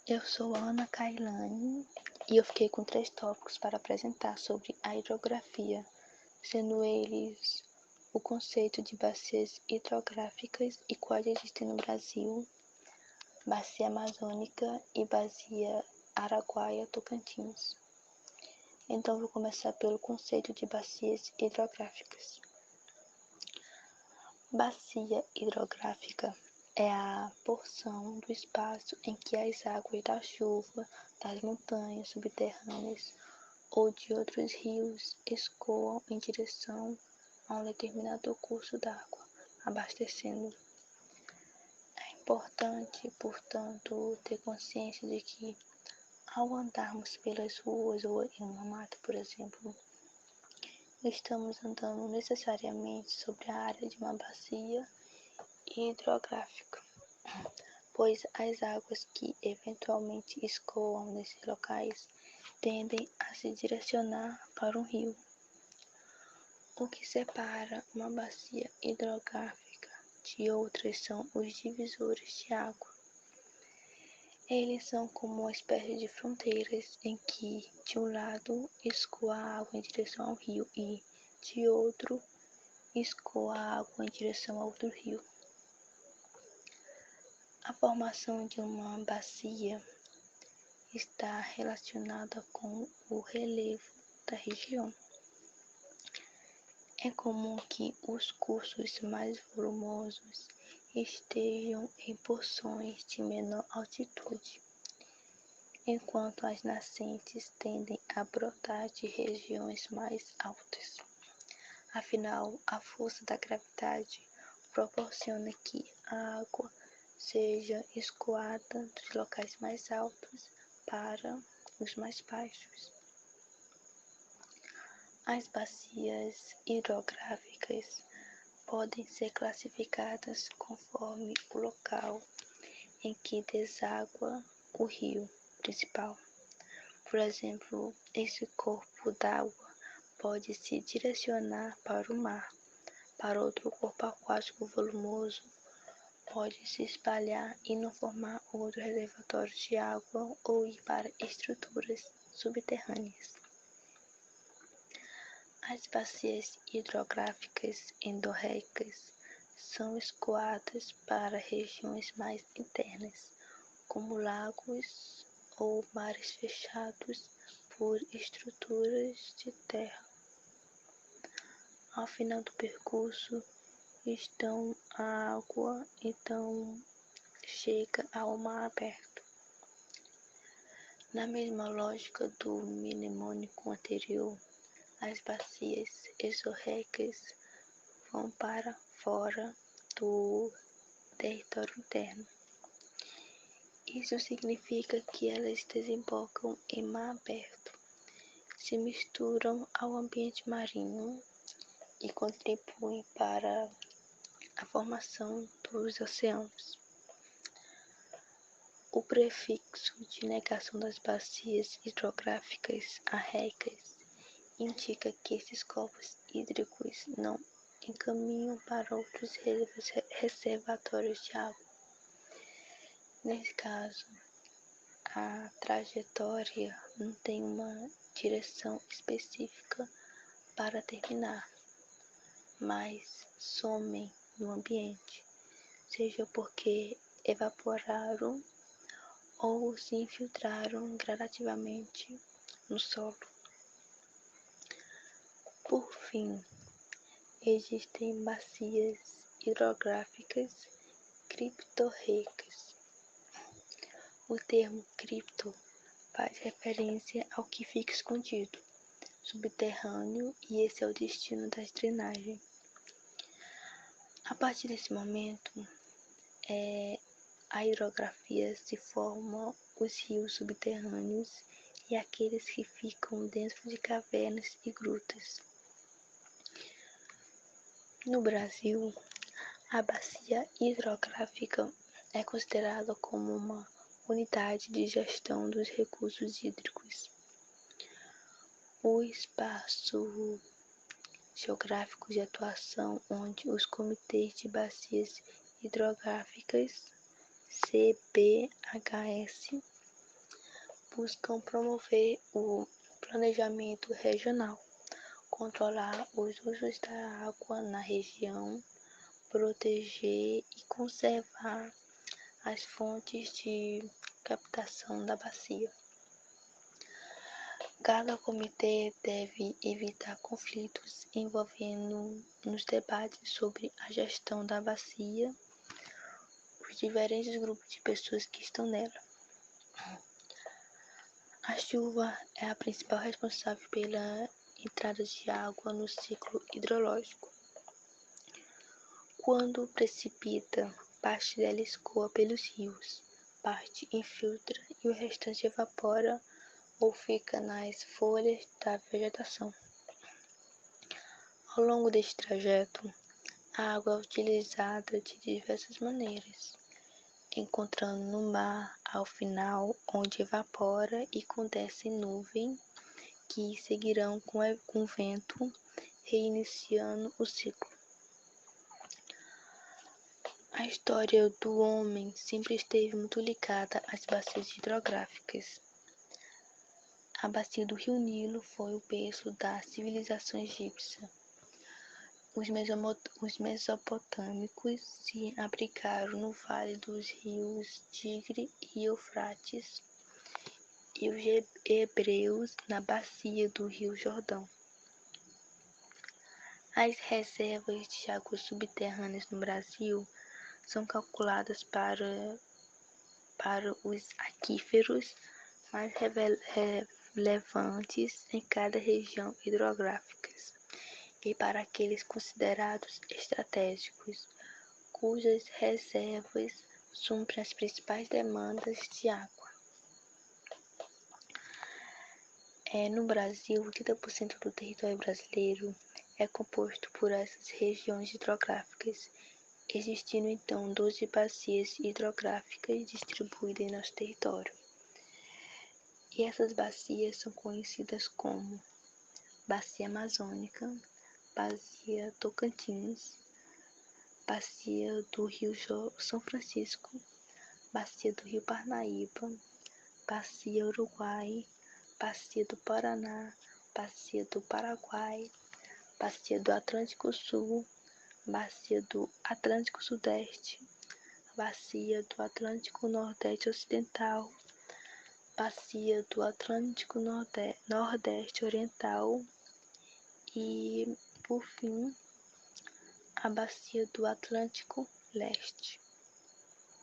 Eu sou Ana Kailane e eu fiquei com 3 tópicos para apresentar sobre a hidrografia, sendo eles o conceito de bacias hidrográficas e quais existem no Brasil, Bacia Amazônica e Bacia Araguaia-Tocantins. Então, vou começar pelo conceito de bacias hidrográficas. Bacia hidrográfica é a porção do espaço em que as águas da chuva, das montanhas subterrâneas ou de outros rios escoam em direção a um determinado curso d'água, abastecendo. É importante, portanto, ter consciência de que, ao andarmos pelas ruas ou em uma mata, por exemplo, estamos andando necessariamente sobre a área de uma bacia hidrográfica, pois as águas que eventualmente escoam nesses locais tendem a se direcionar para um rio. O que separa uma bacia hidrográfica de outras são os divisores de água. Eles são como uma espécie de fronteiras em que, de um lado, escoa a água em direção ao rio e, de outro, escoa a água em direção a outro rio. A formação de uma bacia está relacionada com o relevo da região. É comum que os cursos mais volumosos estejam em porções de menor altitude, enquanto as nascentes tendem a brotar de regiões mais altas. Afinal, a força da gravidade proporciona que a água seja escoada dos locais mais altos para os mais baixos. As bacias hidrográficas podem ser classificadas conforme o local em que deságua o rio principal. Por exemplo, esse corpo d'água pode se direcionar para o mar, para outro corpo aquático volumoso, pode se espalhar e não formar outro reservatório de água ou ir para estruturas subterrâneas. As bacias hidrográficas endorreicas são escoadas para regiões mais internas, como lagos ou mares fechados por estruturas de terra. Ao final do percurso, a água então chega ao mar aberto. Na mesma lógica do mnemônico anterior, as bacias exorreicas vão para fora do território interno. Isso significa que elas desembocam em mar aberto, se misturam ao ambiente marinho e contribuem para a formação dos oceanos. O prefixo de negação das bacias hidrográficas arreicas indica que esses corpos hídricos não encaminham para outros reservatórios de água. Nesse caso, a trajetória não tem uma direção específica para terminar, mas somem no ambiente, seja porque evaporaram ou se infiltraram gradativamente no solo. Por fim, existem bacias hidrográficas criptorreicas. O termo cripto faz referência ao que fica escondido, subterrâneo, e esse é o destino das drenagens. A partir desse momento, a hidrografia se forma os rios subterrâneos e aqueles que ficam dentro de cavernas e grutas. No Brasil, a bacia hidrográfica é considerada como uma unidade de gestão dos recursos hídricos. O espaço geográfico de atuação onde os comitês de bacias hidrográficas, CBHS, buscam promover o planejamento regional, controlar os usos da água na região, proteger e conservar as fontes de captação da bacia. Cada comitê deve evitar conflitos envolvendo nos debates sobre a gestão da bacia os diferentes grupos de pessoas que estão nela. A chuva é a principal responsável pela entrada de água no ciclo hidrológico. Quando precipita, parte dela escoa pelos rios, parte infiltra e o restante evapora ou fica nas folhas da vegetação. Ao longo deste trajeto, a água é utilizada de diversas maneiras, encontrando no mar ao final, onde evapora e condensa em nuvem, que seguirão com o vento, reiniciando o ciclo. A história do homem sempre esteve muito ligada às bacias hidrográficas. A bacia do rio Nilo foi o berço da civilização egípcia. Os mesopotâmicos se abrigaram no vale dos rios Tigre e Eufrates, e os hebreus na bacia do rio Jordão. As reservas de águas subterrâneas no Brasil são calculadas para os aquíferos mais relevantes em cada região hidrográfica e para aqueles considerados estratégicos, cujas reservas suprem as principais demandas de água. No Brasil, 80% do território brasileiro é composto por essas regiões hidrográficas, existindo então 12 bacias hidrográficas distribuídas em nosso território. E essas bacias são conhecidas como Bacia Amazônica, Bacia Tocantins, Bacia do Rio São Francisco, Bacia do Rio Parnaíba, Bacia Uruguai, Bacia do Paraná, Bacia do Paraguai, Bacia do Atlântico Sul, Bacia do Atlântico Sudeste, Bacia do Atlântico Nordeste Ocidental, Bacia do Atlântico Nordeste Oriental e, por fim, a Bacia do Atlântico Leste.